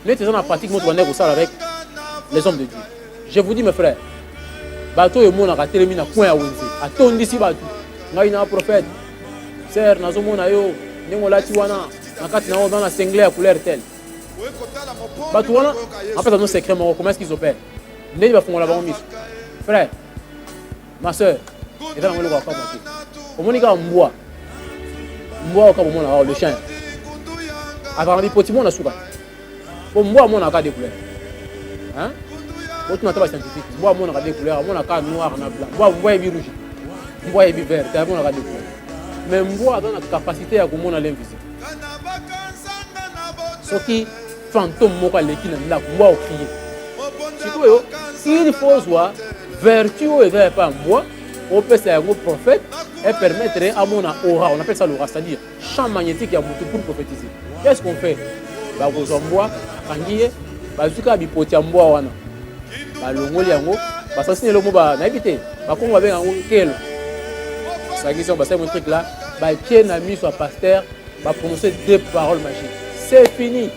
Nous sommes en pratique avec les hommes de Dieu. Je vous dis, mes frères, bateau et mon a terminé à point à Wenze. À ton d'ici bateau. Nous un prophète. Sœur, nous sommes yo. Nous la tiwana. Nous dans la cinglée à couleur telle. Bateau wana. En fait, nous secret comment est-ce qu'ils opèrent. Nous va faire la bonne mission. Frère, ma sœur, et dans le cas comment on boit. Bois comme on le chien. Avant les petits mon a souba. Pour moi mon a cas de couleur. Hein? Autre n'a pas scientifique. Moi mon a des couleurs, mon a cas noir na blanc. Moi bois et rouge. Bois et vert, t'as mon a des couleurs. Mais moi dans la capacité à comment on a l'invisible. Ce qui fantôme mo ka leki na moi au crier. Surtout yo, s'il faut soit vertu et pas moi, on peut c'est un prophète et permettre à mon aura, on appelle ça l'aura, c'est-à-dire champ magnétique à beaucoup pour prophétiser. Qu'est-ce qu'on fait? Bah vous en bois, kangiye, bah jusqu'à bipoti en bois wana. Bah le mot liango, bah ça c'est le mot bah n'habité. Bah comment on va bien en quel? Ça question bah c'est mon truc là, bah pied n'a mis soit pasteur, bah prononcer deux paroles magiques. C'est fini.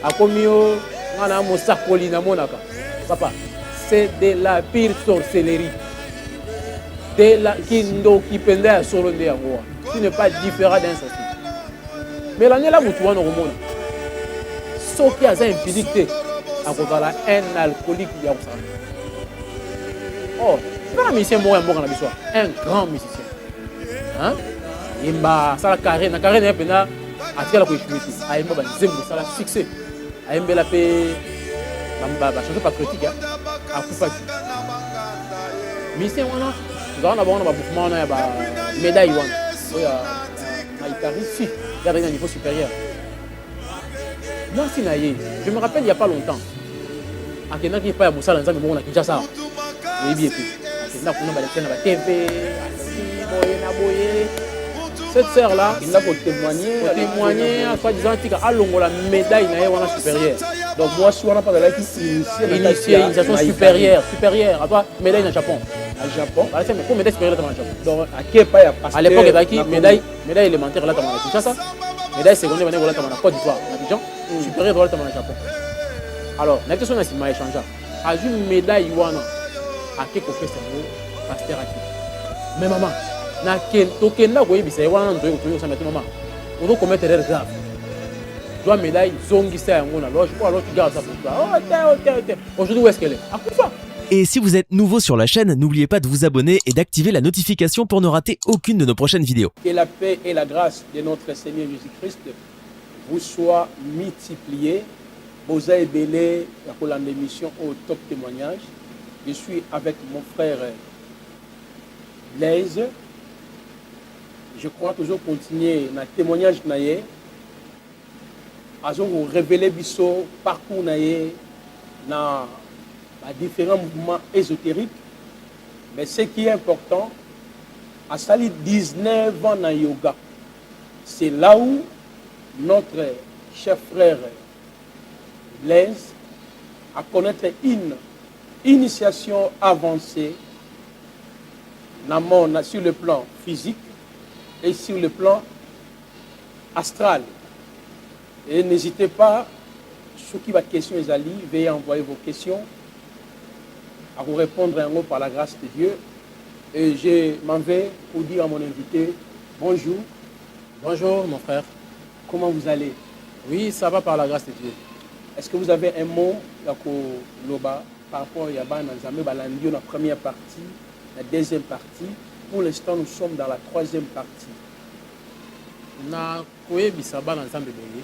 A comio, on a mon sacoli na monaka. Papa, c'est de la pire sorcellerie. De la kindo qui pendait à Solondé à moi. Tu n'es pas différent d'un sorcier. Mais l'année là, vous trouvez au monde. Sauf qu'il y a une impudicité. À cause de un alcoolique qui a ça. Oh, c'est pas un musicien mort un grand musicien. Hein? Il m'a ça la carrière. La carrière n'est pas à tirer la couche. Ah, il m'a dit ça la succès. Ah, il m'a la paix. La chanson patriotique. À coup pas. Musicien, voilà. Nous avons un mouvement, on a une médaille. Il y a un niveau supérieur. Moi, je me rappelle il n'y a pas longtemps. À Kenya, il n'y a pas de Moussa, mais on a déjà ça. Cette sœur-là, il a témoigné, soi-disant, qu'il a la médaille supérieure. Donc, moi, je suis initiation supérieure. À toi, médaille au Japon. À Japon. C'est une médaille supérieure dans le Japon. Donc, à l'époque, il y a médaille élémentaire là, tu as ça. Médaille secondaire, dans la Côte d'Ivoire, supérieure dans le Japon. Alors, la question est si je échangé. À une médaille, à qui qu'on fait ça, pasteur à qui. Mais maman, na tokenda ko yebisa wana ndo ko yosa maintenant maman. On doit commettre erreur grave. Doit médaille zongisa yango na loge pour alors tu gardes ça pour toi. Oh, aujourd'hui où est-ce qu'elle est? À Koufa. Et si vous êtes nouveau sur la chaîne, n'oubliez pas de vous abonner et d'activer la notification pour ne rater aucune de nos prochaines vidéos. Que la paix et la grâce de notre Seigneur Jésus-Christ vous soient multipliées. Vous avez belé la l'émission au top témoignage. Je suis avec mon frère Blaise. Je crois toujours continuer dans le témoignage naïe. Vous révéler biso parcours naïe dans différents mouvements ésotériques. Mais ce qui est important, à sali 19 ans dans le yoga. C'est là où notre cher frère Blaise a connaître une initiation avancée sur le plan physique et sur le plan astral. Et n'hésitez pas, ceux qui ont des questions, veuillez envoyer vos questions à vous répondre un mot par la grâce de Dieu. Et je m'en vais pour dire à mon invité, bonjour. Bonjour mon frère. Comment vous allez? Oui, ça va par la grâce de Dieu. Est-ce que vous avez un mot par rapport à la première partie, la deuxième partie? Pour l'instant, nous sommes dans la troisième partie. Na koye bisaba na nzambe boye.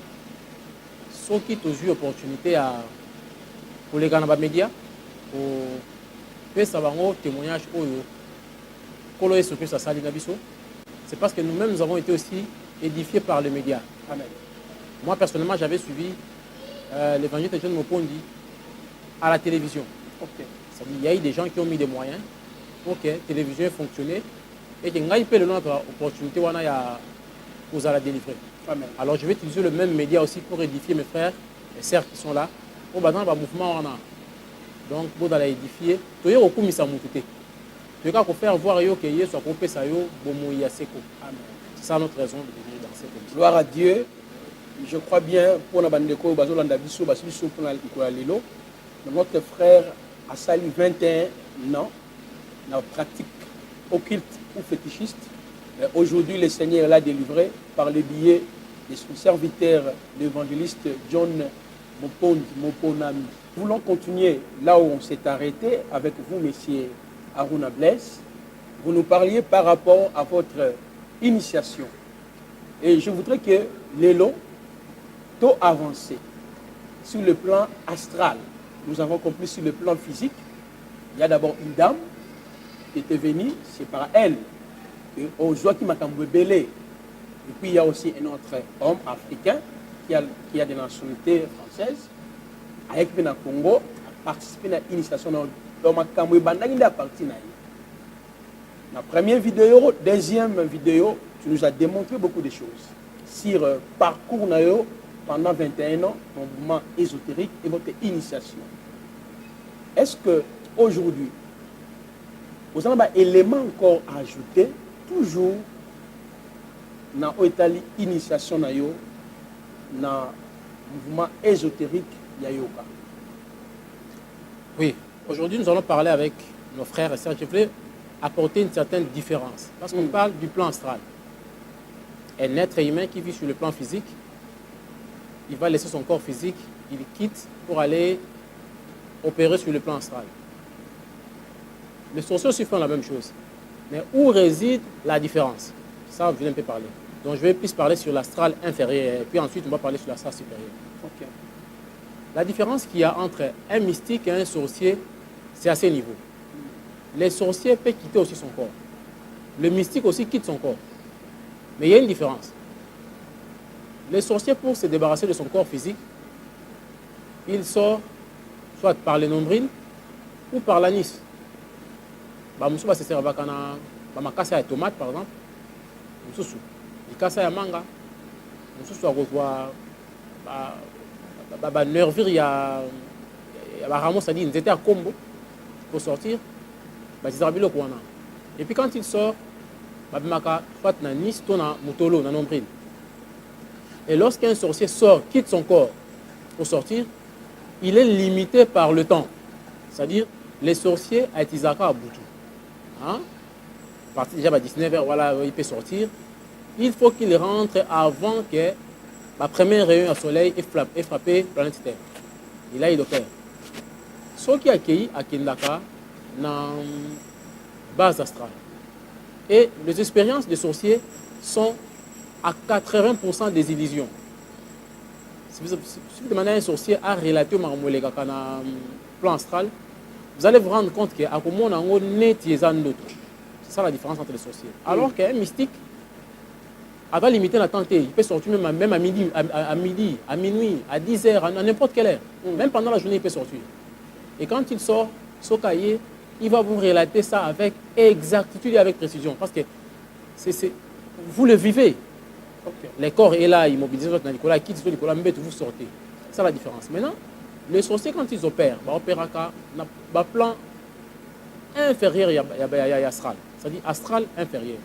Soki tozu opportunité à pour les gars médias pour faire ça témoignage oyo kolo eso que ça sali na biso. C'est parce que nous-mêmes nous avons été aussi édifiés par les médias. Amen. Moi personnellement, j'avais suivi l'évangile de John Mopondi à la télévision. OK. Il y a eu des gens qui ont mis des moyens pour que la télévision fonctionne et que ngai pe le notre opportunité wana ya pour la délivrer. Amen. Alors je vais utiliser le même média aussi pour édifier mes frères et sœurs qui sont là. Pour dans le mouvement on a. Donc pour la édifier, tu es au coup misa mutute. Tu es faire voir yo que Yesu a coupé ça yo bomo ya seko. Amen. C'est ça notre raison de venir danser comme ça. Gloire à Dieu. je crois bien, pour Nabandeko, Bazolanda Bisso, Basibiso, pour Lelo, notre frère a sali 21 ans dans la pratique occulte ou fétichiste. Aujourd'hui, le Seigneur l'a délivré par le biais de son serviteur, l'évangéliste John Moponami. Nous voulons continuer là où on s'est arrêté avec vous, messieurs Aruna Blaise. Vous nous parliez par rapport à votre initiation. Et je voudrais que Lélo tôt avancé sur le plan astral. Nous avons compris sur le plan physique. Il y a d'abord une dame qui était venue, c'est par elle. Et on voit qui m'a belé. Et puis il y a aussi un autre homme africain qui a des nationalités françaises, avec le Congo, a participé à l'initiation dans ma Camoué Bandang, a parti. La première vidéo, deuxième vidéo, tu nous as démontré beaucoup de choses sur parcours pendant 21 ans, mon mouvement ésotérique et votre initiation. Est-ce qu'aujourd'hui, vous avez un élément encore à ajouter, toujours dans l'initiation dans le mouvement ésotérique Yayoka? Oui, aujourd'hui nous allons parler avec nos frères et sœurs. Je voulais apporter une certaine différence. Parce qu'on parle du plan astral. Un être humain qui vit sur le plan physique, il va laisser son corps physique, il quitte pour aller opérer sur le plan astral. Les sorciers aussi font la même chose. Mais où réside la différence? Ça, je vais un peu parler. Donc, je vais plus parler sur l'astral inférieur, et puis ensuite, on va parler sur l'astral supérieur. Okay. La différence qu'il y a entre un mystique et un sorcier, c'est à ces niveaux. Les sorciers peuvent quitter aussi son corps. Le mystique aussi quitte son corps. Mais il y a une différence. Les sorciers, pour se débarrasser de son corps physique, il sort soit par le nombril ou par l'anis. Bamusu va se servir avec un casse de tomate, par exemple. Mususu. Il casse de manga. Mususu va revoir. Nervir, il y a Ramos a dit, ils étaient à combo pour sortir. Et puis quand il sort, soit na nice, soit na mutolo, na nombril. Et lorsqu'un sorcier sort, quitte son corps pour sortir, il est limité par le temps. C'est-à-dire, les sorciers à Tizaka à Boutou. Hein? À partir déjà à 19h, voilà, il peut sortir. Il faut qu'il rentre avant que la première rayon au soleil ait frappé la planète Terre. Et là, il opère. Ce qui est accueilli à Kendaka, dans la base astrale. Et les expériences des sorciers sont à 80% des illusions. Si vous demandez à un sorcier à relater dans le plan astral, vous allez vous rendre compte qu'il y a c'est ça la différence entre les sorciers. Alors qu'un mystique, elle va limiter la temps. Il peut sortir même à midi, à minuit, à 10h, à n'importe quelle heure. Même pendant la journée, il peut sortir. Et quand il sort, Sokaye, il va vous relater ça avec exactitude et avec précision. Parce que vous le vivez. Okay. Le corps est là, immobilisé, Nicolas quitte, Nicolas Mbet, vous sortez. C'est ça la différence. Maintenant, les sorciers, quand ils opèrent, ils opèrent à plan inférieur, il y a astral. C'est-à-dire astral inférieur.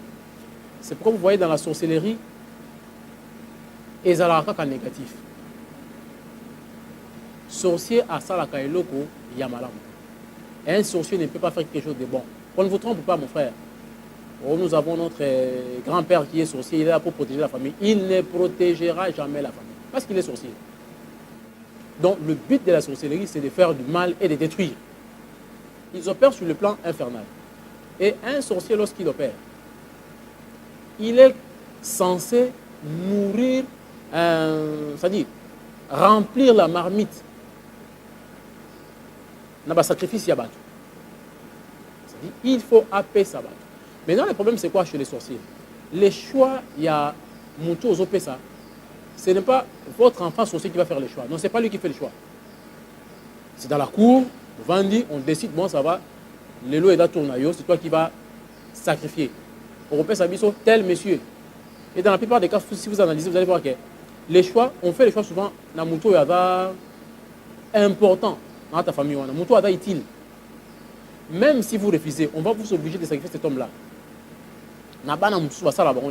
C'est pourquoi vous voyez dans la sorcellerie, ils ont un négatif. Sorcier à Salaka et Loko, il y a malam. Un sorcier ne peut pas faire quelque chose de bon. On ne vous trompe pas, mon frère. Oh, nous avons notre grand-père qui est sorcier, il est là pour protéger la famille. Il ne protégera jamais la famille, parce qu'il est sorcier. Donc, le but de la sorcellerie, c'est de faire du mal et de détruire. Ils opèrent sur le plan infernal. Et un sorcier, lorsqu'il opère, il est censé nourrir, c'est-à-dire remplir la marmite. Dans le sacrifice, il y a battu. C'est-à-dire, il faut apaiser sa battu. Maintenant, le problème, c'est quoi chez les sorciers? Les choix, il y a Moutou aux Opesa. Ce n'est pas votre enfant sorcier qui va faire les choix. Non, ce n'est pas lui qui fait le choix. C'est dans la cour, on vendit, on décide, bon, ça va, l'élo est là, tournaillot, c'est toi qui vas sacrifier. Européen s'habille tel monsieur. Et dans la plupart des cas, si vous analysez, vous allez voir que les choix, on fait les choix souvent dans Moutou et Ada important dans ta famille. Moutou Ada utile. Même si vous refusez, on va vous obliger de sacrifier cet homme-là. Nabana Moutou va ça là-bas.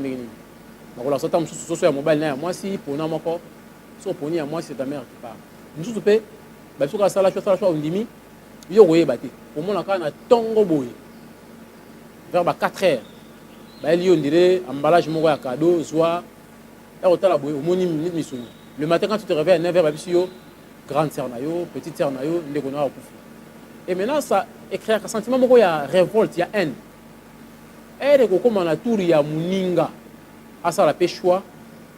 Moi, si pour nous, so poni à moi c'est ta mère qui part nous tout pe ba so ka sala choix ndimi yo koye ba te au moins na tongo boye vers 4h ba li on dirait emballage moko ya cadeau soit et otala boye au moni minute misuni le matin quand tu te réveilles à 9h ba biso grande sœur na yo petite sœur na yo ndeko na okufa et maintenant ça écrit un sentiment moko ya révolte ya haine et ko comme na tour ya muninga asa la choix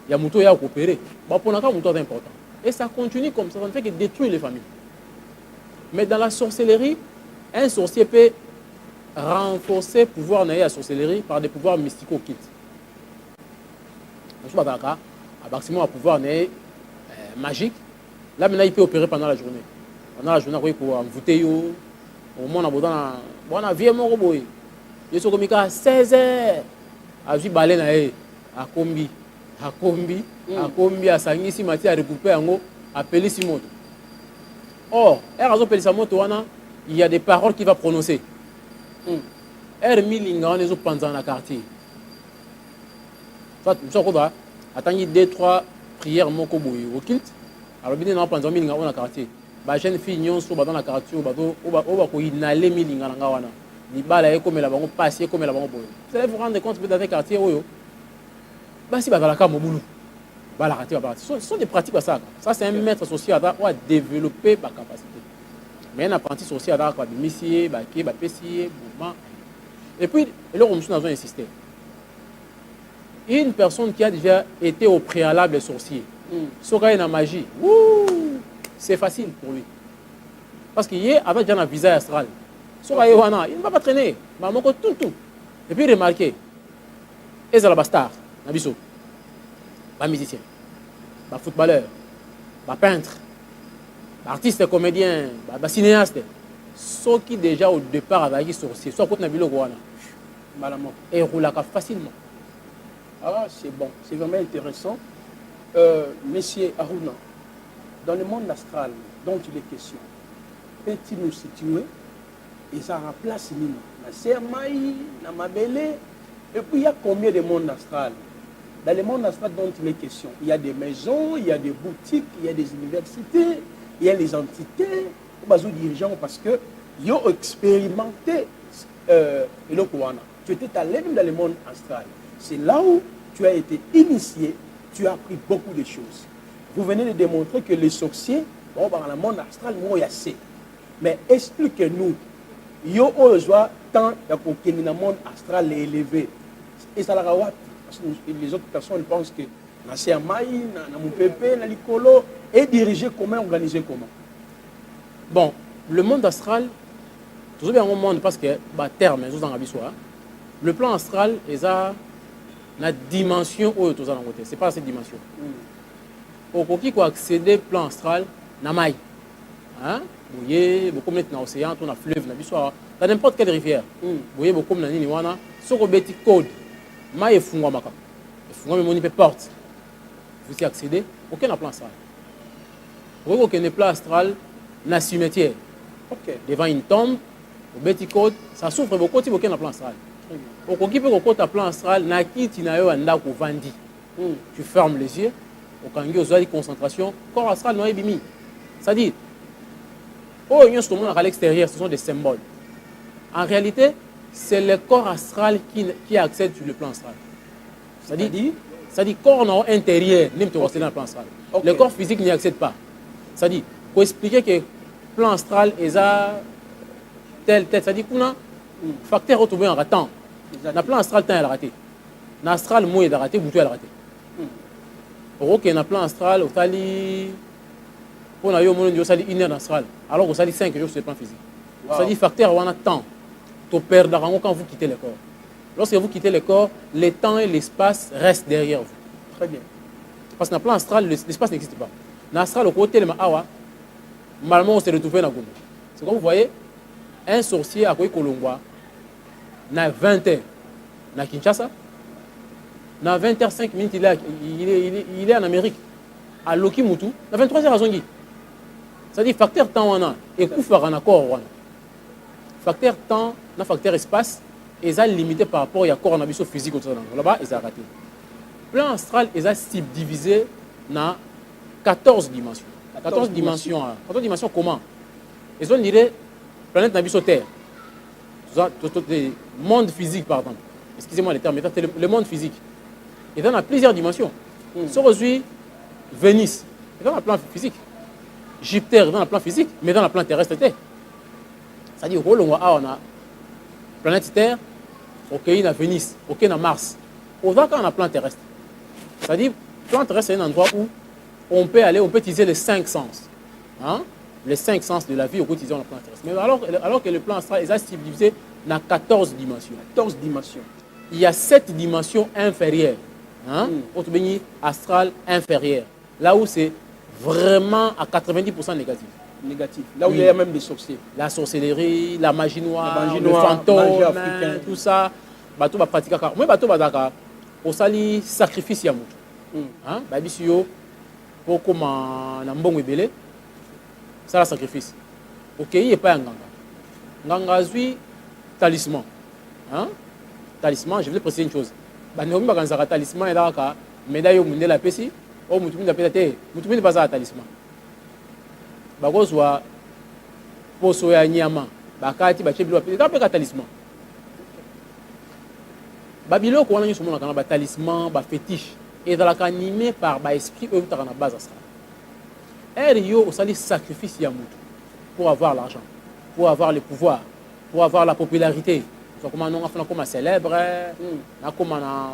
ya muto ya coopérer ba pona ka muto important et ça continue comme ça ne fait que détruire les familles mais dans la sorcellerie un sorcier peut renforcer le pouvoir de la sorcellerie par des pouvoirs mystiques occultes. Je ne sais pas si un pouvoir magique. Là, maintenant, il peut opérer pendant la journée. Pendant la journée, il peut envoûter. Au moment où on a vu un robot. Il est comme à 16h. À vu balai à combi. À combi. À combi. À sangisi, mati à recouper en haut. À Pélissimoto. Or, il y a des paroles qu'il va prononcer. Milinga on est au pendant la quartier. Soit nous sommes attendre 2-3 prières moko boye au kilt. Alors bien on pendant milinga on la quartier. Ba jeune fille nyon so dans la quartier o ba ko inhaler milinga nga wana. Ni bala e comme la bango passer comme la bango boye. Vous allez vous rendre compte dans un quartier oyo. Ba si ba la ka mobulu. Ba la quartier ba. Ce sont des pratiques ça. Ça c'est un maître social à développer ba capacité. Mais un apprenti social à quoi bimissier, baké, bapessier, mouvement. Et puis, là, on nous a insisté. Une personne qui a déjà été au préalable sorcier, Soka na magie, c'est facile pour lui. Parce qu'il est avec un visa astral. Soka il ne va pas traîner. Tout. Et puis, remarquez, ils sont la star, Nabiso, pas musicien, pas footballeur, pas peintre. Artiste, comédien, cinéaste, ceux qui déjà au départ avaient sorcier, soit contre Nabilo Gouana, et roulent facilement. Ah, c'est bon, c'est vraiment intéressant. Monsieur Aruna, dans le monde astral dont il est question, peux-tu nous situer et ça remplace Nina, la Sermaï, la Mabélé, et puis il y a combien de mondes astral? Dans le monde astral dont il est question, il y a des maisons, il y a des boutiques, il y a des universités. Il y a les entités, les dirigeants, parce que ils ont expérimenté le Kouana. Tu étais allé même dans le monde astral. C'est là où tu as été initié, tu as appris beaucoup de choses. Vous venez de démontrer que les sorciers, bon, dans le monde astral, moi, il y a assez. Mais expliquez-nous, il y a tant de monde astral élevé. Et ça l'a parce que les autres personnes pensent que na Sermaï, na Moupépé, na Likolo, et diriger comment, organiser comment. Bon, le monde astral, toujours bien un monde parce que terme, le plan astral est la dimension où tu as côté. C'est pas cette dimension. Au qui peut accéder au plan astral, na maï, hein, bouillé, beaucoup mettre dans l'océan, dans la fleuve, dans n'importe quelle rivière. Bouillé beaucoup dans ni wana, sur le petit code, maï et fungwa maka, fungwa me moni pe porte. Vous y accédez, aucun plan astral. Vous voyez aucun plan astral dans le cimetière. Devant une tombe, au petit code, ça souffre beaucoup si vous avez un plan astral. Au qui peut un plan astral, na qui tu n'as pas un vandi. Tu fermes les yeux, au kangi aux de concentration, corps astral non bimi. Ça dit, oh, il y a à l'extérieur, ce sont des symboles. En réalité, c'est le corps astral qui accède sur le plan astral. C'est-à-dire, corps intérieur, même te dans le plan astral. Le corps physique n'y accède pas. C'est-à-dire, pour expliquer que le plan astral est tel, c'est-à-dire qu'on a un facteur retrouvé en ratant. Le plan astral, temps est raté. L'astral, moi, est raté, bouton est raté. Pour que le plan astral, on a une heure d'astral, alors qu'on a 5 jours sur le plan physique. C'est-à-dire, facteur, on a temps. Tu perds quand vous quittez le corps. Lorsque vous quittez le corps, le temps et l'espace restent derrière vous. Très bien. Parce que dans le plan astral, l'espace n'existe pas. Dans l'astral, au côté de Awa, normalement, on s'est retrouvé dans le Goumba. C'est comme vous voyez, un sorcier à Kolongwa, na 20h, na Kinshasa, na 20h05 minutes, il est en Amérique, à Lokimutu, na 23h à Zongi. C'est-à-dire, facteur temps, on a, et Koufar en accord, facteur temps, na facteur espace, ils sont limités par rapport à corps en physique. Là-bas, ils ont raté. Le plan astral, ils sont subdivisés dans 14 dimensions. 14 dimensions. 14 dimensions comment? Ils ont dit planète Nabi sur Terre. Le monde physique, pardon. Excusez-moi les termes, mais le monde physique. Il y a plusieurs dimensions. Si on reçoit Vénus, il est dans le plan physique. Jupiter est dans le plan physique, mais dans le plan terrestre Terre. C'est-à-dire on a planète Terre, ok, il y a Vénus, ok, il y a Mars. On va quand on a plan terrestre. C'est-à-dire, le plan terrestre, c'est un endroit où on peut aller, on peut utiliser les 5 sens. Hein? Les 5 sens de la vie, on peut utiliser le plan terrestre. Mais alors que le plan astral est subdivisé dans 14 dimensions. 14 dimensions. Il y a 7 dimensions inférieures. Hein? Astral inférieur. Là où c'est vraiment à 90% négatif. Négatif. Là où il y a même des sorciers. La sorcellerie, la magie noire, le fantôme, tout ça. Bateau va pratiquer. Moi, bateau va d'accord. Au sali sacrifice ya mutu. Hein? Babisio pour comment na mbongo ebele. Ça la sacrifice. OK, il est pas nganga. Nganga zui talisman. Hein? Talisman, je vais préciser une chose. Banomi bakanzaka talisman et là médaille au monde la pesi. Oh mutu minda peta mutu minda pas ça talisman. Bakozwa poso ya nyama. Bakati bachebilo peta pe talisman. Babilo ko wana nyoso mona kana ba talisman, ba fétiche et dans la animé par ba esprit eux ta na base astral. Yo osali sacrifice ya mutu pour avoir l'argent, pour avoir le pouvoir, pour avoir la popularité. So comment non afana comme célèbre, na comme na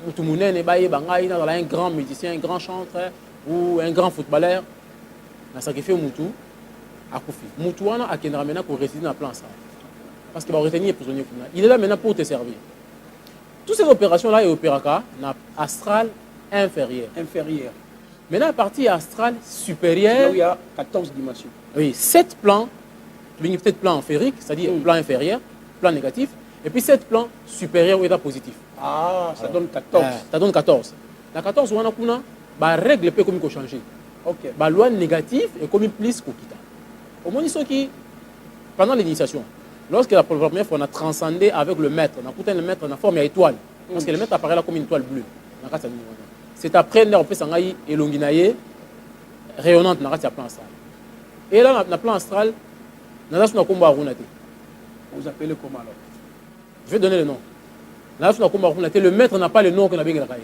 mutu munene ba yebanga ina dans un grand musicien, un grand chanteur ou un grand footballeur. Na sacrifier mutu akufi. Mutu wana akendra maintenant pour résider dans plan astral. Parce qu'il va retenir prisonnier. Il est là maintenant pour te servir. Toutes ces opérations-là sont opérées dans astral inférieur. Maintenant, la partie astrale supérieure. Là où il y a 14 dimensions. Oui, 7 plans. Peut-être plan inférieur, c'est-à-dire plan inférieur, plan négatif. Et puis 7 plans supérieurs ou état positif. Ah, ça donne 14. Ça donne 14. Dans 14, on a la règle peut comme changer. Ok. La loi négative est comme plus qu'on quitte. Au moins, qui, pendant l'initiation, lorsque la première fois on a transcendé avec le maître, on a coupé le maître en forme d'étoile. Parce que le maître apparaît là comme une étoile bleue. C'est après qu'on peut s'engager et l'onginaye rayonnante dans le plan astral. Et là, dans le plan astral, on a un combat à Runate. Vous appelez comment alors? Je vais donner le nom. Dans le combat à Runate, le maître n'a pas le nom qu'on a bien gagné.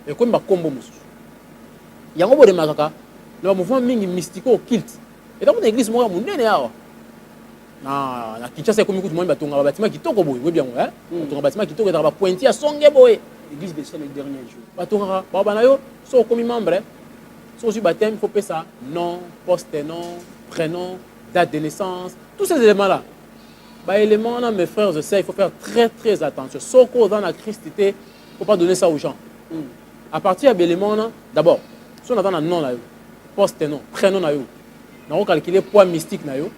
Et comme un combo moussou. Il y a un peu de macaca, le mouvement mystico-occulte. Et dans l'église, moi, je suis na Kinshasa comme écoute moi batonga bâtiment kitoko boy oui bien hein batonga bâtiment kitoko ta ba pointi ya songe boy l'église de ces derniers jours batonga ba bana yo so comme membre so ju baptême faut payer ça nom poste nom prénom date de naissance tous ces éléments là ba éléments là mes frères et sœurs il faut faire très très attention soko dans la christité faut pas donner ça aux gens à partir de éléments là d'abord si on a dans un nom là poste nom prénom là yo na calculer poids mystique na yo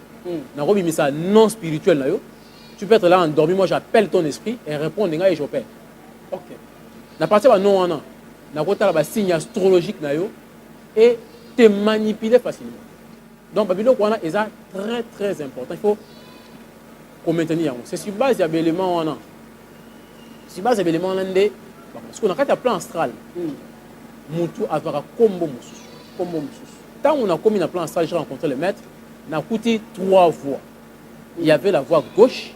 ça non spirituel. Tu peux être là endormi, moi j'appelle ton esprit et répondre et j'opère. Ok. À partir de non, tu as un signe astrologique et te manipuler facilement. Donc, Babylone, est très très important. Il faut maintenir. C'est sur base de l'élément. Sur base de l'élément, parce qu'on a un plan astral. Moutou avoir un combo moussous. Tant on a commis un plan astral, j'ai rencontré le maître. On a coûté 3 voies. Il y avait la voie gauche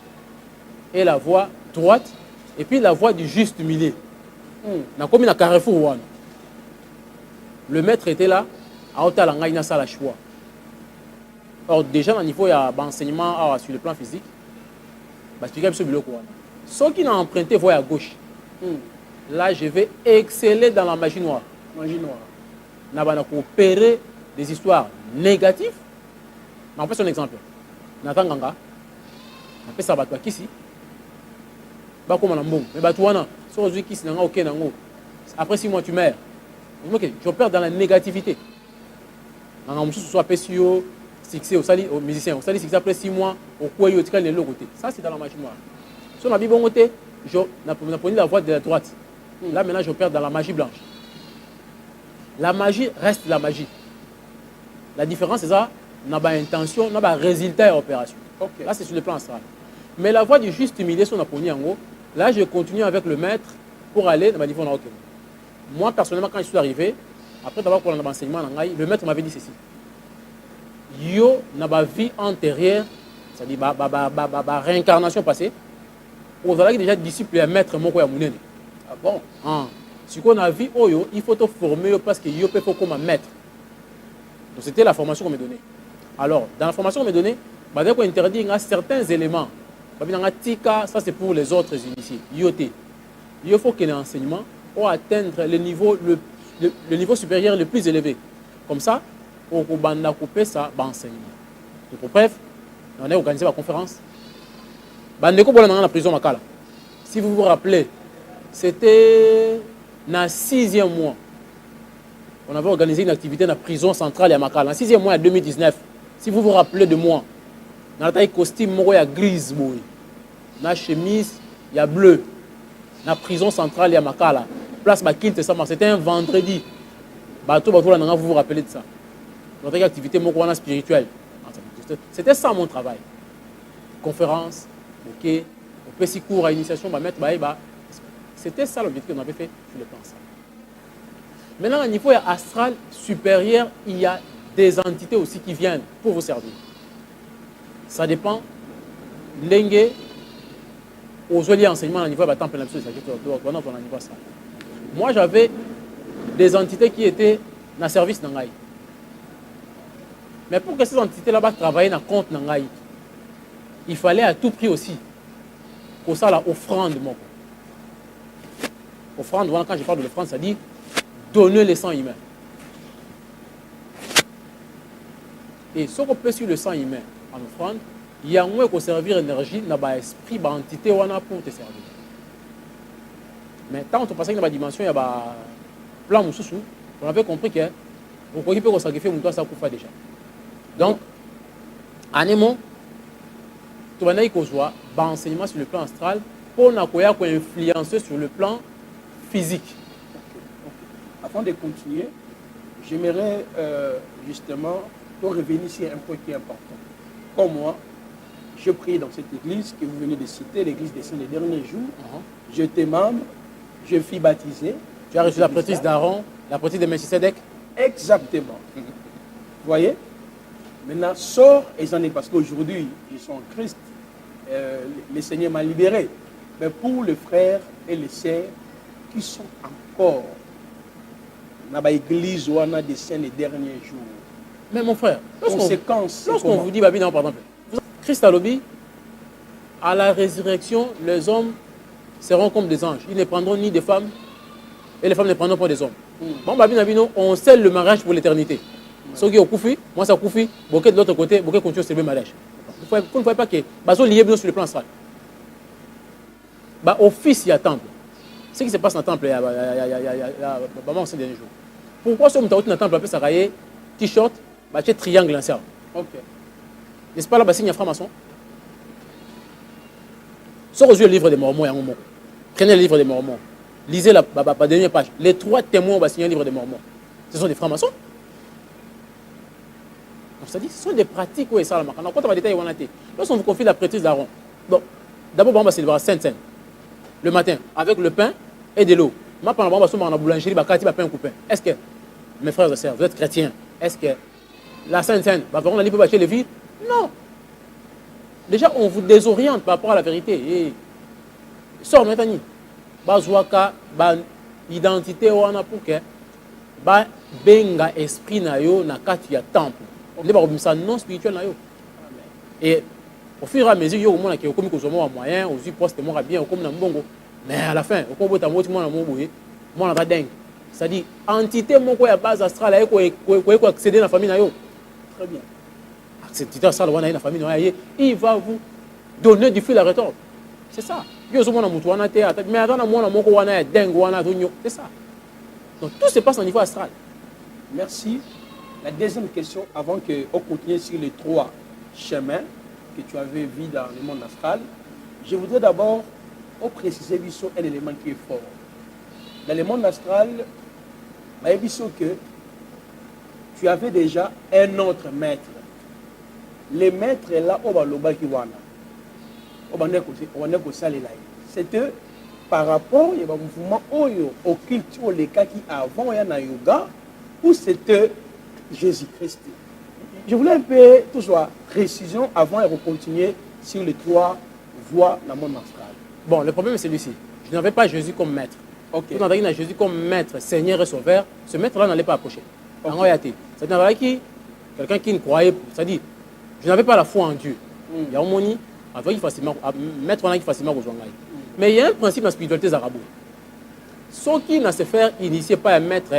et la voie droite et puis la voie du juste milieu. On a commis un carrefour. Le maître était là, à Otalanga, il a ça la choix. Or, déjà, au niveau d'enseignement sur le plan physique, ceux qui ont emprunté voie à gauche, là, je vais exceller dans la magie noire. On va opérer des histoires négatives. On fait un exemple. Nathan Ganga, on fait ça battre Kisi. Bah comme on a bon, mais batouana, si on dit Kisi n'a aucun nango. Après 6 mois tu meurs. Ok, je perds dans la négativité. On soit PCO, succès au musicien, au sali succès après 6 mois, au quoi il y a le côté. Ça c'est dans la magie noire. Si on a bien bon côté, je n'ai pris la voie de la droite. Là maintenant je perds dans la magie blanche. La magie reste la magie. La différence c'est ça. On a pas intention, on a pas résultat et opération. Okay. Là, c'est sur le plan astral. Mais la voie du juste milieu, si on a pogné en haut, là, je continue avec le maître pour aller dans ma niveau. Moi, personnellement, quand je suis arrivé, après d'avoir pour l'enseignement, le maître m'avait dit ceci. Yo n'a pas vie antérieure, c'est-à-dire réincarnation passée. Vous avez déjà disciple et maître mon quoi mounene. Ah bon? Si on a vu Oyo, il faut te former parce que yo peut comme un maître. Donc c'était la formation qu'on m'a donnée. Alors, dans la formation qu'on m'a donnée, on interdit certains éléments. Ça c'est pour les autres initiés. Il faut que l'enseignement ou atteindre le niveau supérieur le plus élevé. Comme ça, on va couper ça enseignement. Donc bref, on a organisé la conférence. Bandeko dans la prison Makala. Si vous vous rappelez, c'était dans le 6e mois. On avait organisé une activité dans la prison centrale à Makala. Dans le 6e mois en 2019. Si vous vous rappelez de moi, dans la costume, il y a grise, dans la chemise, il y a bleu. Dans la prison centrale à Makala. Place Bakinte, c'était un vendredi. Vous vous rappelez de ça. Notre activité spirituelle. C'était ça mon travail. Conférence, ok, petit cours à initiation, c'était ça l'objectif qu'on avait fait sur le plan astral. Maintenant, au niveau astral supérieur, il y a des entités aussi qui viennent pour vous servir. Ça dépend. L'engue, aux jolis enseignements au niveau de temple, moi, j'avais des entités qui étaient dans le service d'Angaï. Mais pour que ces entités-là travaillent dans le compte d'Angaï, il fallait à tout prix aussi que ça l'offrande. Offrande, voilà, quand je parle de l'offrande, ça dit donner le sang humain. Et ce qu'on peut sur le sang humain en offrande, il y a moins qu'on servir l'énergie dans l'esprit, dans l'entité pour te servir. Mais tant qu'on passe dans la dimension, il y a un plan moussou, on avait compris que on peut sacrifier mon temps, ça coûte déjà. Donc, en un mot, tout le monde a un enseignement sur le plan astral pour influencer sur le plan physique. Okay. Avant de continuer, j'aimerais justement revenir sur un point qui est important. Comme moi, je prie dans cette église que vous venez de citer, l'église des Saints les derniers jours. J'étais membre, je fus baptisé. Tu as reçu la prêtrise d'Aaron, la prêtrise de Melchisedec? Exactement. Vous voyez? Maintenant, sors et j'en ai parce qu'aujourd'hui, je suis en Christ. Le Seigneur m'a libéré. Mais pour les frères et les sœurs qui sont encore dans l'église où on a des saints les derniers jours. Mais mon frère, lorsqu'on vous dit, par exemple, Christ a lobby, à la résurrection, les hommes seront comme des anges. Ils ne prendront ni des femmes et les femmes ne prendront pas des hommes. Bon, on scelle le mariage pour l'éternité. Ceux qui ont koufi, moi ça koufi, beaucoup de l'autre côté, beaucoup continuent à célébrer le mariage. Vous ne voyez pas que ils sont liés sur le plan astral. Office, il y a temple. Ce qui se passe dans le temple, il y a ces derniers jours. Pourquoi ce que dans le temple, ça raille t-shirt, triangle ancien. Ok. N'est-ce pas là, signe franc-maçon? Sortez le livre des Mormons, prenez le livre des Mormons, lisez la dernière page. Les 3 témoins vont signer le livre des Mormons. Ce sont des francs-maçons. C'est-à-dire, ce sont des pratiques où ils sont là. Quand on va détailler, on a été. Lorsqu'on vous confie la prêtrise d'Aaron, d'abord, on va célébrer Sainte-Sainte le matin avec le pain et de l'eau. Moi, pendant que on va à la boulangerie, on va pain coupé. Est-ce que, mes frères et sœurs, vous êtes chrétiens, est-ce que la Sainte-Sainte va vraiment aller pour bâcher les vides? Non. Déjà, on vous désoriente par rapport à la vérité. Et sort maintenant. Bazouaka, identité, on a pour que benga esprit na yo na kati ya temple. Les barobimsa non spirituel na yo. Et au fur et à mesure, il y a comme un moyen, aussi poste moi bien, comme dans bongo. Mais à la fin, au combo ta moti moi na moboye, moi na pas dingue. C'est-à-dire entité mon quoi ya base astrale ko accéder dans la famille na yo. Très bien. Cette entité astrale wana na famille na yo, il va vous donner du fil à retordre. C'est ça. Yo zo mona mutu wana te mais attends na mona moko wana ya dingue wana donyo, c'est ça. Donc tout se passe au niveau astral. Merci. La deuxième question, avant qu'on continue sur les 3 chemins que tu avais vus dans le monde astral, je voudrais d'abord préciser un élément qui est fort. Dans le monde astral, que tu avais déjà un autre maître. Le maître est là, c'était par rapport au mouvement occulte, les cas qui avant il y a yoga, où c'était Jésus-Christ. Je voulais un peu, tout soit précision avant de continuer sur les 3 voies dans le monde astral. Bon, le problème est celui-ci. Je n'avais pas Jésus comme maître. Ok. Tout en ayant Jésus comme maître, Seigneur et Sauveur, ce maître-là n'allait pas approcher. Ok. En réalité, c'est-à-dire quelqu'un qui ne croyait, c'est-à-dire, je n'avais pas la foi en Dieu. Il y a un moni, avec facilement, maître qui facilement rejoindre. Mais il y a un principe dans la spiritualité zarabo. Ceux qui n'a se faire initier par un maître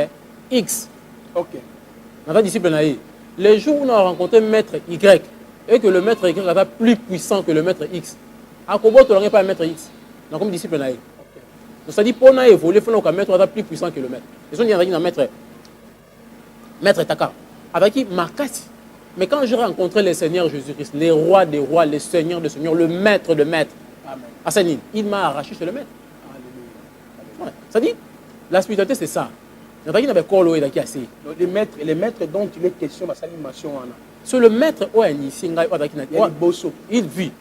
X, Ok. dans la discipline, les jours où on a rencontré maître Y, et que le maître Y est plus puissant que le maître X, à quoi tu n'aurais pas un maître X, donc comme disciple. Donc ça dit, pour évoluer, il faut que le maître soit plus puissant que le maître. Les gens disent un maître Taka, avec qui Makati. Mais quand j'ai rencontré le Seigneur Jésus-Christ, les rois des rois, les seigneurs des seigneurs, le maître de maîtres, Hassanine, il m'a arraché chez le maître. Ouais. Ça dit, la spiritualité c'est ça. Il y a qui assez. Les maîtres dont il est question, c'est l'animation. Sur le maître, il vit.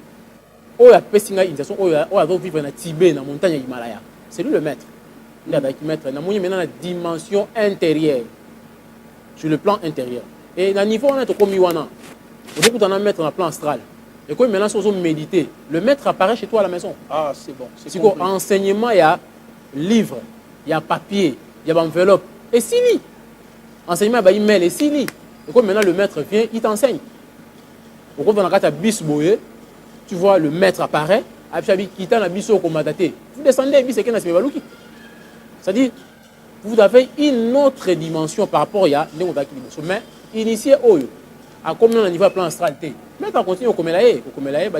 Il a vivre dans Tibet, dans la montagne Himalaya. C'est lui le maître. Il a maintenant la dimension intérieure. Sur le plan intérieur. Et dans le niveau, on est comme Iwana. On a mettre dans le plan astral. Et quand maintenant, si on méditer, le maître apparaît chez toi à la maison. Ah, c'est bon. C'est quoi? Enseignement, il y a livre, il y a papier, il y a enveloppe. Et s'il lit. Enseignement, il y a email et s'il lit. Et quand maintenant le maître vient, il t'enseigne. Au cours de la carte bis boye, tu vois le maître apparaît, qui t'a la biso comme daté. Vous descendez, bis et qu'est-ce que c'est-à-dire, vous avez une autre dimension par rapport à mais initié Oyo, à combien on niveau à plan astral. Maintenant, on continue au Komelaye,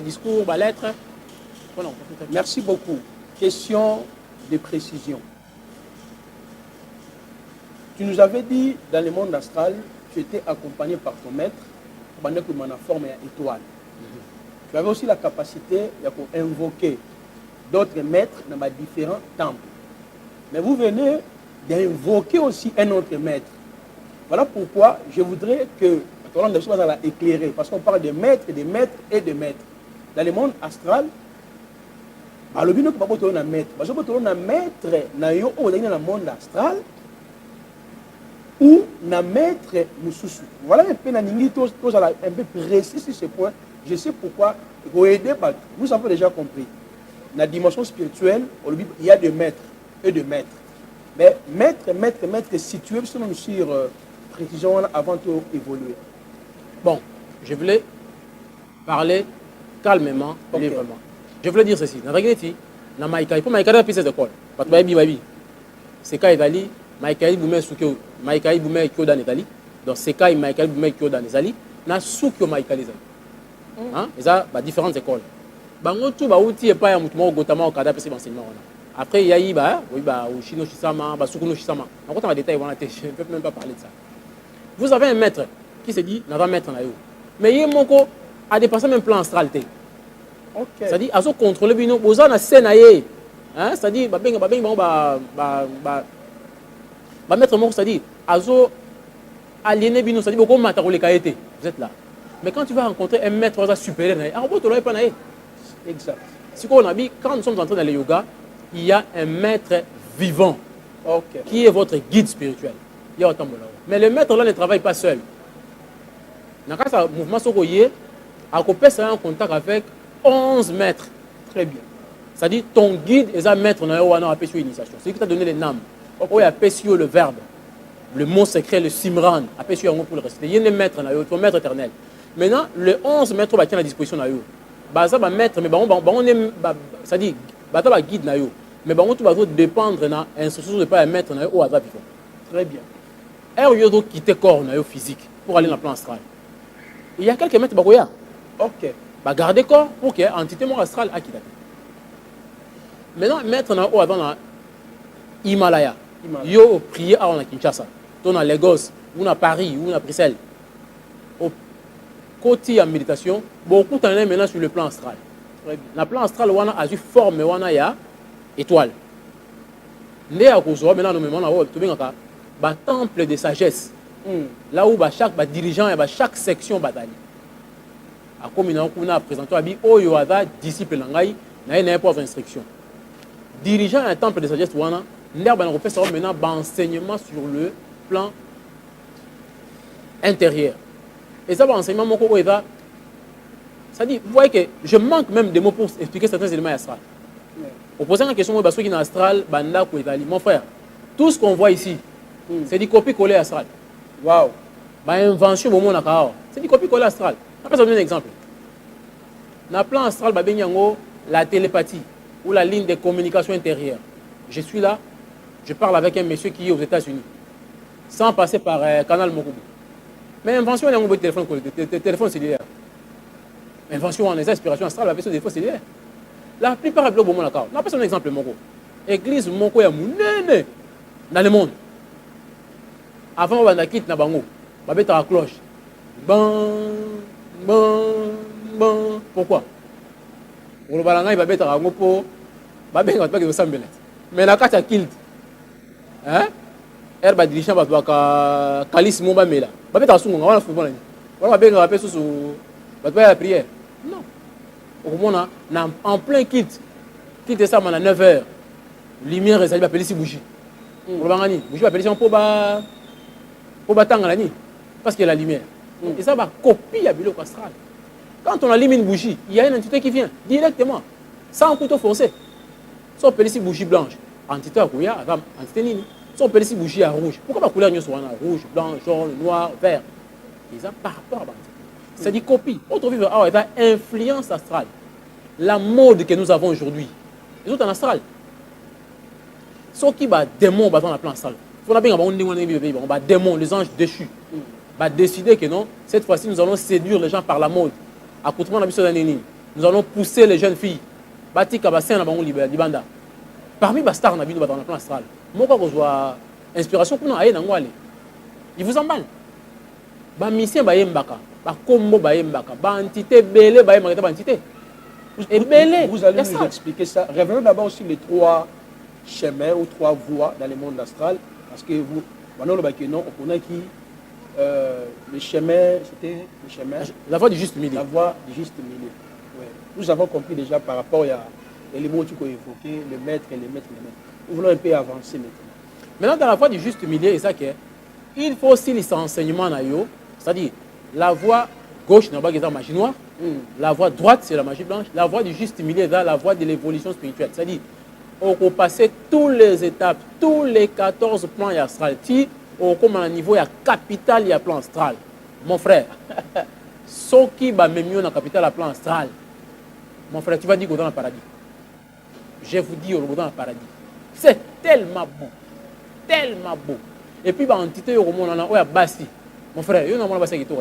discours, lettre. Voilà, merci beaucoup. Question de précision. Tu nous avais dit, dans le monde astral, tu étais accompagné par ton maître, pendant que tu forme une étoile. Tu avais aussi la capacité d'invoquer d'autres maîtres dans différents temples. Mais vous venez d'invoquer aussi un autre maître. Voilà pourquoi je voudrais que, on va éclairer, parce qu'on parle de maîtres, et de maîtres et de maîtres. Dans le monde astral, le but n'est pas de maître. Parce que tu as un maître dans le monde astral ou un maître Moussoussou. Voilà un peu un peu précis sur ce point. Je sais pourquoi. Vous avez déjà compris. Dans la dimension spirituelle, il y a des maîtres et des maîtres. Mais maître situé sur précision avant d'évoluer. Bon, je voulais parler calmement, librement. Je voulais dire ceci. Dans la réalité, dans Maïka, il faut Maïka de de col. Parce que c'est quand il va dire, Maïka il boumé soukyo, Maïka il boumé kyo dans l'Italie. Donc c'est quand Maïka il boumé kyo dans les Ali, na soukyo Maïka les Ali. Hein? Et ça, différentes écoles. Bango tout ba outil et pas un mouton gotama au cadre de enseignement. Après il y a eu au Chino Shisama, Soukuno Shisama. En compte en détail, je ne peux même pas parler de ça. Vous avez un maître qui se dit, n'a pas maître na yo. Mais il y a mon co a dépassé même plan astral. Okay. C'est-à-dire, à ce contrôler, bino, boza na scène aye. Hein? C'est-à-dire, mettre mon, c'est-à-dire, azo aliéné bino, c'est-à-dire, beaucoup mataro les kaïté. Vous êtes là. Mais quand tu vas rencontrer un maître supérieur, exact. Si on a dit, quand nous sommes entrés dans le yoga, il y a un maître vivant qui est votre guide spirituel. Il y a autant de mais le maître là ne travaille pas seul. Dans ce mouvement sokoye, à côté c'est en contact avec 11 maîtres. Très bien. C'est-à-dire ton guide est un maître dans l'initiation. C'est lui qui t'a donné les noms. Il a le verbe, le mot secret, le simran. Il pour le réciter. Il y a un maître, ton maître éternel. Maintenant, le 11 maîtres sont à la disposition. Ça va maître, mais c'est-à-dire, ça va guide. Mais on va dépendre de l'instruction de pas un maître au hasard. Très bien. Il y a d'autres qui quittent le corps physique pour aller dans le plan astral. Il y a quelques maîtres qui ok. Garder le corps pour que l'entité astrale a quitté. Maintenant, maître au hasard dans Himalaya. Yo prier à Kinshasa. Dans Lagos, ou à Paris, ou à Bruxelles. Au côté en méditation, beaucoup de temps maintenant sur le plan astral. Dans le plan astral, on a eu forme, on a une étoile. Né à Kozo, maintenant, nous avons un temple de sagesse. Là où chaque dirigeant et chaque section bataille. À comme on a présenté à Oyo Ada, disciple Nangai, n'a pas d'instruction. Dirigeant un temple de sagesse, on a maintenant enseignement sur le plan intérieur. Et ça va enseignement mon cours ça dit, vous voyez que je manque même de mots pour expliquer certains éléments astrales. Au posant la question, ceux qui sont astral, mon frère, tout ce qu'on voit ici, c'est du copie-coller astral. Waouh. Invention, c'est du copie-coller astral. Je vais vous donner un exemple. Dans le plan astral, la télépathie ou la ligne de communication intérieure. Je suis là, je parle avec un monsieur qui est aux États-Unis, sans passer par canal Mokubu. Mais invention, il y a un téléphone cellulaire. Invention, les aspirations astrales, avec ce téléphone cellulaire. La plupart des blocs, on a pas un exemple, l'église Moko est dans le monde. Avant, on a quitté Nabango, on a la cloche. Ban, ban, ban. Pourquoi? Pour le balanga, il va mettre un pour. Mais la carte a quitté. Hein? Herba dirigeant va doit calice mon bamela. Va mettre un son, on va football. On va bien rappeler sur la prière. Non. Au moment en plein kit ça à 9h. Lumière et ça va appeler ici bougie. Pour le bougie va appeler ici pour battre la nuit. Parce qu'il y a la lumière. Et ça va copier à bilo astral. Quand on allume une bougie, il y a une entité qui vient directement, sans couteau forcé. Si on appelle ici bougie blanche, entité à couillard, entité nini. Si on appelle ici bougie à rouge, pourquoi la couleur soit rouge, blanc, jaune, noir, vert? Et ça par rapport à l'entité. C'est des copies. Autre vie, influence astrale. La mode que nous avons aujourd'hui, les autres en astral. Ce qui va démon dans la plan astral. Il faut bien on va démon, les anges déchus. Va décider que non, cette fois-ci nous allons séduire les gens par la mode. À côté de nous allons pousser les jeunes filles. Parmi les stars dans le plan astral, moi quand je vois inspiration pour nous aller, il vous emballe. Ba mission ba yembaka, ba kombo ba yembaka, ba entité belé ba yembaka ba entité. Vous allez nous expliquer ça. Revenons d'abord sur les 3 chemins ou 3 voies dans le monde astral, parce que vous, maintenant on connaît qui le chemin, c'était le chemin. La voie du juste milieu. La voie du juste milieu. Ouais. Nous avons compris déjà par rapport à l'élément que tu as évoqué, le maître et le maître. Nous voulons un peu avancer maintenant. Maintenant, dans la voie du juste milieu, il faut aussi les enseignements, c'est-à-dire la voie gauche, c'est la magie noire, la voie droite, c'est la magie blanche, la voie du juste milieu, c'est la voie de l'évolution spirituelle. C'est-à-dire, on peut passer toutes les étapes, tous les 14 plans astrales. Comme à un niveau, il y a capital, il y a plan astral. Mon frère, ce qui va même mieux dans la capitale, à plan astral. Mon frère, tu vas dire qu'on est dans le paradis. Je vous dis, on est dans le paradis. C'est tellement beau. Tellement beau. Et puis, l'entité, on a Bassi. Mon frère, il y a un Bassi qui est tout.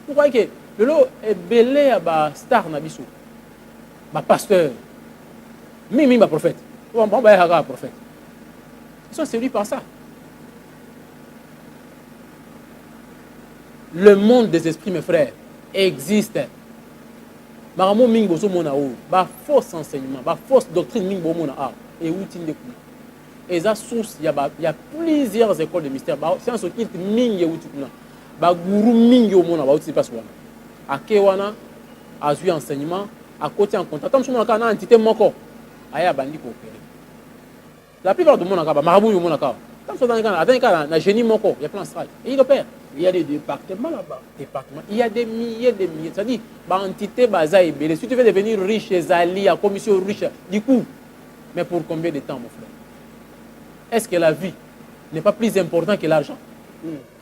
Vous voyez que le lot est belé à star Nabiso. Pasteur. Mimi, prophète. On va prophète. Ils sont séduits par ça. Le monde des esprits, mes frères, existe. Maramo mingo so mona o, ba fausse enseignement, ba fausse doctrine mingo mona a et outil de coup. Et ça source, il y a plusieurs écoles de mystère. Ba science occulte mingi outil na. Ba guru mingi o mona ba outil pas wana. Akewana a eu enseignement à côté en contact. Comme si on a une entité moko, aya bandi coopérer. La plupart du monde a marabout yo mona ka. Comme ça dans le cas na génie moko, il y a plein astral. Et il opère. Il y a des départements là-bas. Il y a des milliers. C'est-à-dire, l'entité bazaï, si tu veux devenir riche, Zali, à commission riche, du coup, mais pour combien de temps, mon frère? Est-ce que la vie n'est pas plus importante que l'argent?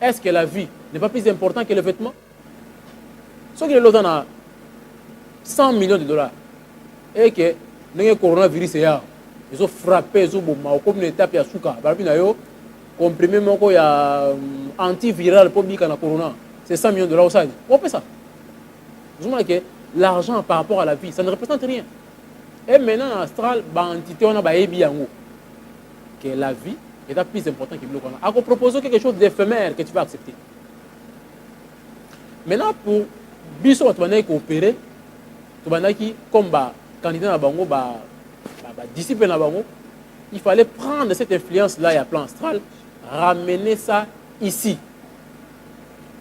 Est-ce que la vie n'est pas plus importante que le vêtement? Ce qui est l'autre, on a 100 millions de dollars. Et que le coronavirus est là. Ils ont frappé, ils ont bombardé, comme une étape, il y a Souka. Comprimé il y a antiviral public en corona. C'est 100 millions de dollars. On fait ça. Vous voyez que l'argent par rapport à la vie, ça ne représente rien. Et maintenant, en astral, l'entité, on a que la vie est plus importante que le corona. Alors, propose quelque chose d'éphémère que tu vas accepter. Maintenant, pour Bissot, tu vas coopérer, tu vas comme candidat à Bango, disciple à Bango, il fallait prendre cette influence-là et à plan astral, ramener ça ici.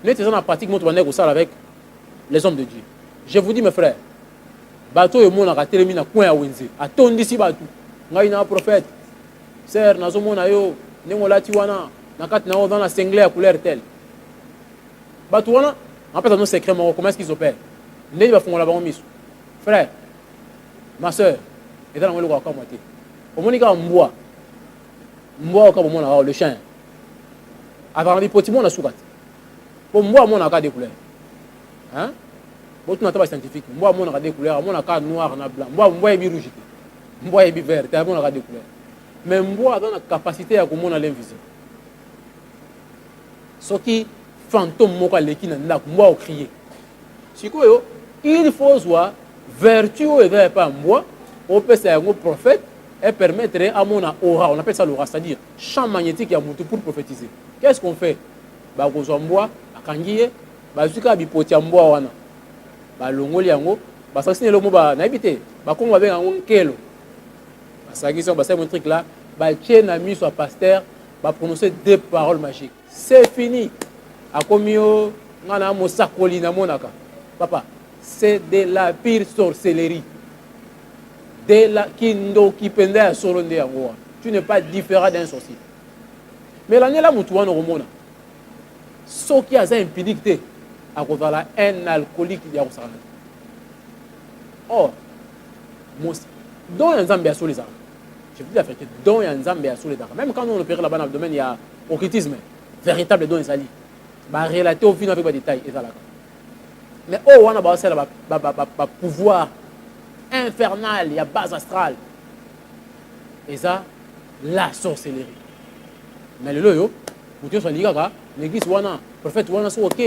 Nous sommes en pratique avec les hommes de Dieu. Je vous dis, mes frères, bateau et mon a terminé à coin à Wenze. Attendez ici, bateau. Nous avons un prophète. Sœur, nous avons un yo, nous avons dans la cinglée à couleur telle. Batouana, en fait, nos secrets, comment est-ce qu'ils opèrent? Ils vont faire la bonne mise. Frère, ma soeur, et dans le monde, on va moitié. Au monde, il y a un bois. Mboa au monde, le chien. Avant les petits, on a sougat. Pour moi, on a des couleurs. Hein? Bon, tu n'as pas scientifique. Moi, on a des couleurs. On a noir, on a blanc. Moi, on a rouge. Moi, on a vert. On a des couleurs. Mais moi, dans la capacité à comment on a l'invisible. Ce qui fantôme, moi, qui n'a moi au crier. C'est quoi? Il faut voir vertu et pas moi. On peut faire un prophète. Et permettrait à mon aura, on appelle ça l'aura, c'est-à-dire champ magnétique à Moutou pour prophétiser. Qu'est-ce qu'on fait? Bah, Gozamboa, à Kangiye, bah, Zuka Bipotiamboa, wana, bah, Longoli yango, bah, ça c'est le mot, bah, n'habité, bah, comme on avait un kelo. Bah, ça qui sont, bah, c'est mon truc là, bah, tiens, ami, soit pasteur, bah, prononcer des paroles magiques. C'est fini. A comio, on a mon sakoli na monaka. Papa, c'est de la pire sorcellerie. De la kindo qui pendait à Solonde Angoa. Tu n'es pas différent d'un sorcier. Mais l'année là, Moutouan Romona, ce qui a impédicté à cause de la haine alcoolique qui est à Rosaland. Or, dans un Zambie à Solizar, je vous dis la vérité, dans un Zambie à Solizar, même quand on opère là-bas dans le domaine, il y a occultisme, véritable don et sali. Bah, relaté au film avec des détails, et ça là. Mais oh, on a basé là, pouvoir infernal, il y a base astrale. Et ça, la sorcellerie. Mais le loyo, pour que tu sois lié, l'église, le prophète, c'est ok.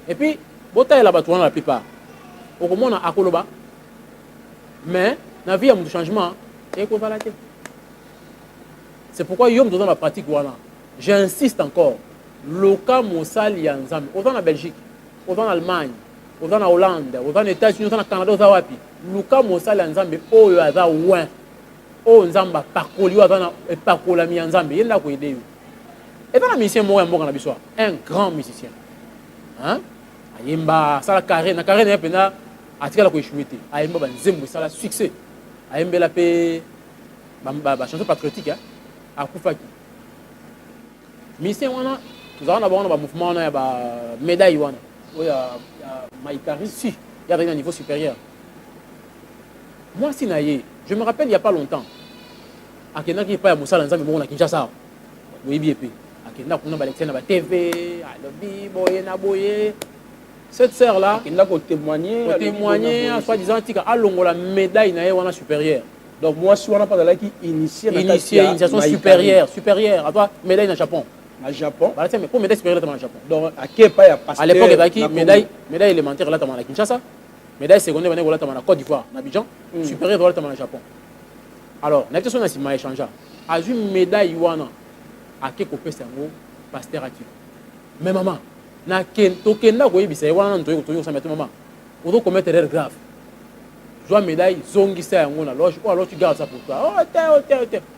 Et puis, bota là-bas, la plupart. Au moment on a Akoloba. Mais, dans la vie, il y a un changement. Et qu'on va la tête. C'est pourquoi il y a dans la pratique. J'insiste encore. Le cas Moussal, il y a un Zambie. Autant en Belgique, autant en Allemagne, autant en Hollande, autant aux États-Unis, autant au Canada, autant wapi. Luka Mosala Nzambe o yo aza ouin. O Nzamba pakoli aza pakola mi Nzambe yenda ko aider yo. Et dans la musicien mo mboka na biso, un grand musicien. Hein? Ayemba sala carré na carré na pena atikala ko échoué. Ayemba ba nzembo sala succès. Ayemba la pe ba chanson patriotique hein. Akufaki. Musicien wana nous avons un mouvement na ba médaille wana. Oya Maïkari, si, il y a un niveau supérieur. Moi, si naïe, je me rappelle il n'y a pas longtemps, à Kenya qui est pas à Moussa Lanza, mais bon, on a Kinshasa. Oui, bien, à Kenya, on a Alexandre à TV, à Lobi, Boye, Naboye. Cette sœur-là, il a témoigné, soi-disant, qu'il a la médaille naïe, on a supérieure. Donc, moi, si on n'a pas de là qui initiation supérieure. À toi, médaille dans le Japon. Au Japon. Mais pour médaille supérieure, dans le Japon. Donc, à quel pas à l'époque, il y a médaille élémentaire, là, à Kinshasa. Médaille secondaire, là, à Côte d'Ivoire, à Abidjan. Supérieure, là, au Japon. Alors, la question est échangé. À une médaille, à quel côté c'est un mot pasteur à Dieu. Mais maman, na kenda ko yebisa wana ntoyo to yosa mettre maman. Odo commettre erreur grave. Joie médaille zongisa yango na loge ou alors tu gardes ça pour toi. Oh,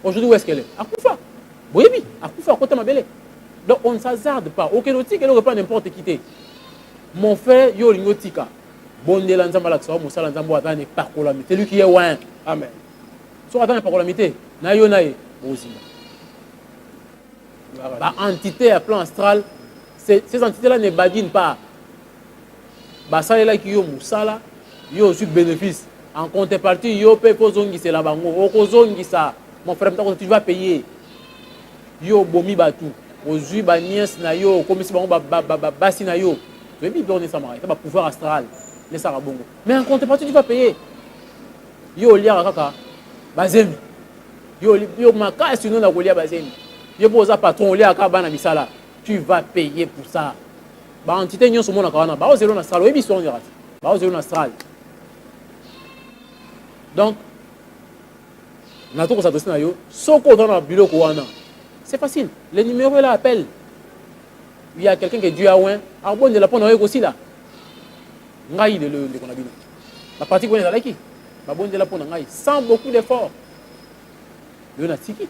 aujourd'hui où est-ce qu'elle est? Akufa. Boyebi, akufa côté mabele. Donc on ne s'hazarde pas. Aucun outil qu'elle pas n'importe qui. Mon frère yo lingotika. Bondela nzamba la tsawa musala nzambo atane pakolamité. C'est lui qui est ouin. Amen. So atane pakolamité. Na yo nae bozima. Ba entité à plan astral. Ces entités-là ne badinent pas. Basale là qui yo musala, yo aussi bénéfice. En contrepartie, yo paye pour zongi c'est la bango. Oko zongi ça. Mon frère, tu vas payer. Yo bomi batu. Ozui ba nièce na yo, comme si bango basi na yo. Tu veux bien donner ça maré. Ça va pouvoir astral. Les ça bongo. Mais en contrepartie, tu vas payer. Yo lia kaka. Bazemi. Yo maka sinon na kolia bazemi. Yo posa patron lia kaka bana misala. Tu vas payer pour ça. Bah entité nyon somo na kawana. Bah zéro na astral. Oui, bi son dirati. Bah zéro na astral. Donc na to ko sa dossier na yo, soko dans le bureau ko wana. C'est facile. Le numéro là appelle. Il y a quelqu'un qui est dû à ouin. Ah bon de la pona aussi là. Ngai de le qu'on a bino. La pratique on est là qui. Bah bon de la pona ngai sans beaucoup d'efforts. Yo na tiki.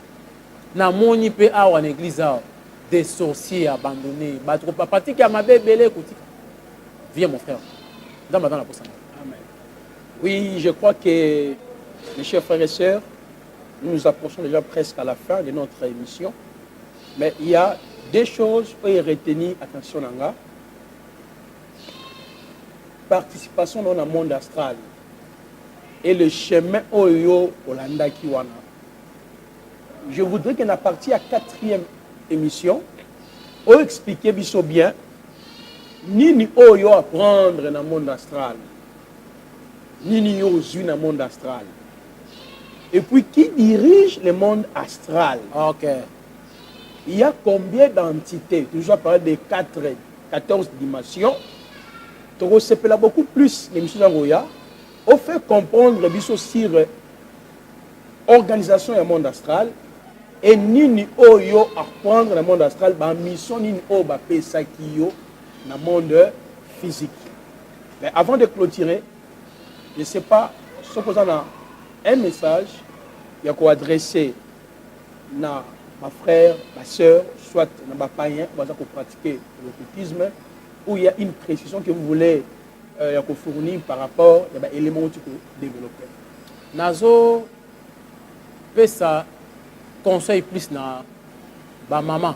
Na moni pe a en église a. Des sorciers abandonnés. Viens mon frère. Dans la poste. Amen. Oui, je crois que, mes chers frères et sœurs, nous nous approchons déjà presque à la fin de notre émission. Mais il y a des choses pour y retenir, attention Nanga. Participation dans le monde astral et le chemin Oyo Olanda Kiwana. Je voudrais qu'on a parti à 4e émission pour expliquer bien ni Oyo apprendre dans le monde astral, ni Ozu dans le monde astral. Et puis qui dirige le monde astral? Ok. Il y a combien d'entités? Toujours parler de 14 dimensions. Donc, c'est beaucoup plus l'émission d'Angoya. On fait comprendre sur l'organisation du monde astral et ni Oyo apprendre le monde astral, la mission ni Oyo Pesakio dans le monde physique. Mais avant de clôturer, je ne sais pas, si vous avez un message, il y a quoi adresser à ma frère, ma soeur, soit à ma païen, pour pratiquer l'occultisme, ou il y a une précision que vous voulez fournir par rapport à l'élément que vous développez. Nazo pesa conseil plus na ba maman.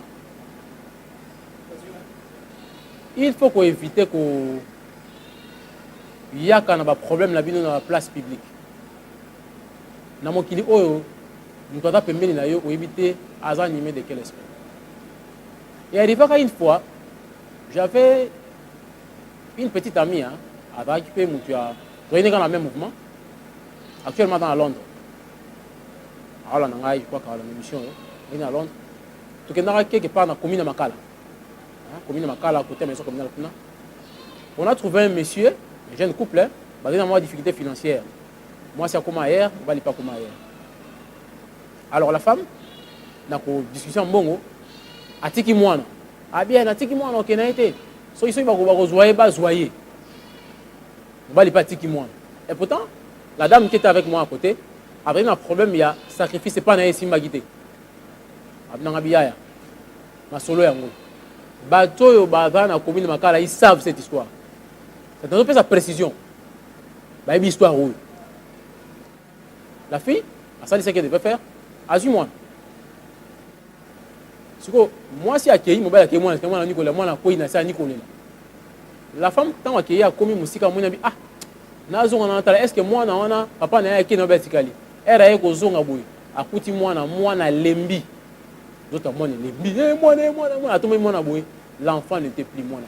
Il faut qu'on évite que il y a quand un problème là dans la place publique. Na mokili oyo nous doit pembeni na yo pour éviter à animer de quel esprit. Et arrivé qu'une fois j'avais une petite amie avec qui tu as réuni dans le même mouvement actuellement dans Londres. Alors on a eu quoi quand l'émission est à Londres. Tu connais quelque part dans la commune de Makala. Commune de Makala à côté de la maison communale. On a trouvé un monsieur, un jeune couple, basé dans des difficultés financières. Moi c'est comment hier, on va pas comment hier. Alors la femme, dans la discussion bongo, a tiki moi. Ah bien, a tiki moi on a été. So ils sont pas zoyer. On va pas tiki moi. Et pourtant, la dame qui était avec moi à côté, après un problème, il y a sacrifice, c'est pas na esi magité. Abna biaya. Ma solo yango. Bato yo bava na commune Makala, ils savent cette histoire. Ça donne pas sa précision. Ba une histoire où la fille, à ça dit ce qu'elle devait faire, assume-moi. Moi si accueilli mon bel accueilli moi na Nicolas, moi na koi na ça Nicolas. La femme tant accueilli a commis musika mon abi ah nazo on entend est-ce que moi na ona papa na yaki na betikali. Era yeko zonga boy. Akuti moi na lembi. D'autres moi lembi. Moi atomé moi na boy. L'enfant n'était plus moi na.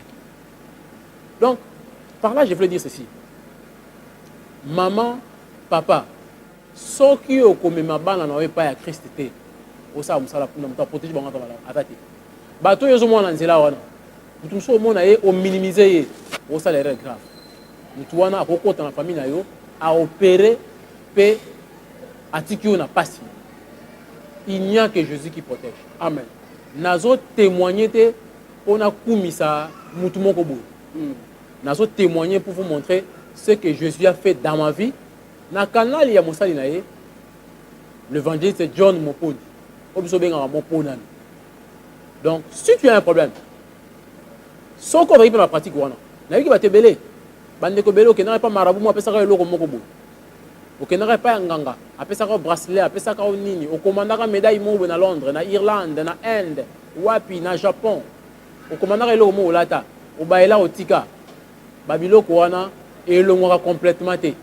Donc par là je voulais dire ceci. Maman, papa, ceux qui ont commis ma bana na pas ya Christ té. Osa musala pour nous protéger bango tabala. Atati. Bato yozo moi na nzela wana. Tout so mo na ye o minimiser au salaire grave. Mutu wana akokota na famille na yo a opérer pe atiki na pasi. Il n'y a que Jésus qui protège. Amen. Nazo témoigner te on a kumisa mutu moko boy. Nazo témoigner pour vous montrer ce que Jésus a fait dans ma vie. Na canal ya mosali na ye. L'évangéliste c'est John Moponi. Obiso benga Moponani. Donc si tu as un problème, sans qu'on arrive à la pratique, on a vu qu'il va te belé. Bande ko belé, qui n'aurait pas marabout, moi, après ça, il y moko bo. Qui n'aurait pas un ganga, après ça, bracelet, après ça, nini. Au commandant médaille mobo na Londres, na Irlande, na Inde, Wapi, na Japon. Au commandant le mo lata, au baila au tika. Babilo koana et le moira complètement té.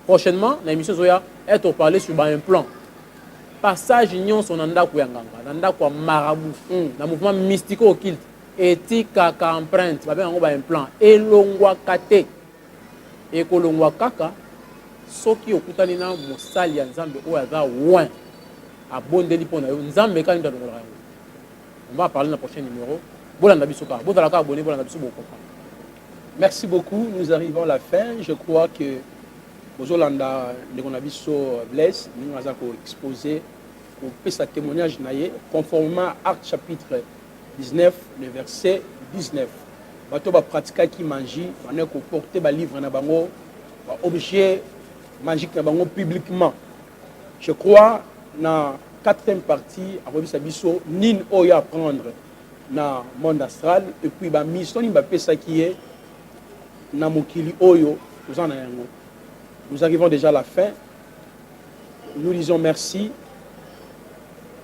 Prochainement, l'émission Zoya est au parler sur un plan. Passage union son anda ko yanganga, nanda ko marabout, na mouvement mystico occulte. Etika ka empreinte ba bengo ba implant elongwa kate ekolongwa kaka soki okutani na mosali ya nzambe oyo aza loin abondeli pona yo nzambe kani nda longola yango. On va parler dans le prochain numéro. Bolanda biso ka bozala ka abonné bolanda biso boko. Merci beaucoup, nous arrivons à la fin. Je crois que bozolanda ndekona biso Blaise nous avons exposé pour sa témoignage naie conformément à Acte chapitre 19, le verset 19. Bato ba pratika qui mange, on a porter ba livre na bango, ba objet magique na bango publiquement. Je crois na 4e partie à sa biso nin oya apprendre na monde astral et puis ba mission ni ba pesa qui est na mokili oyo tozana yango. Nous arrivons déjà à la fin. Nous disons merci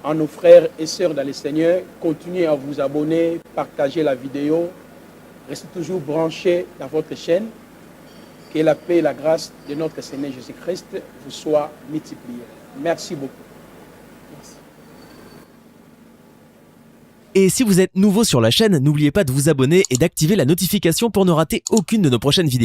à nos frères et sœurs dans le Seigneur. Continuez à vous abonner, partager la vidéo. Restez toujours branchés dans votre chaîne. Que la paix et la grâce de notre Seigneur Jésus-Christ vous soient multipliées. Merci beaucoup. Merci. Et si vous êtes nouveau sur la chaîne, n'oubliez pas de vous abonner et d'activer la notification pour ne rater aucune de nos prochaines vidéos.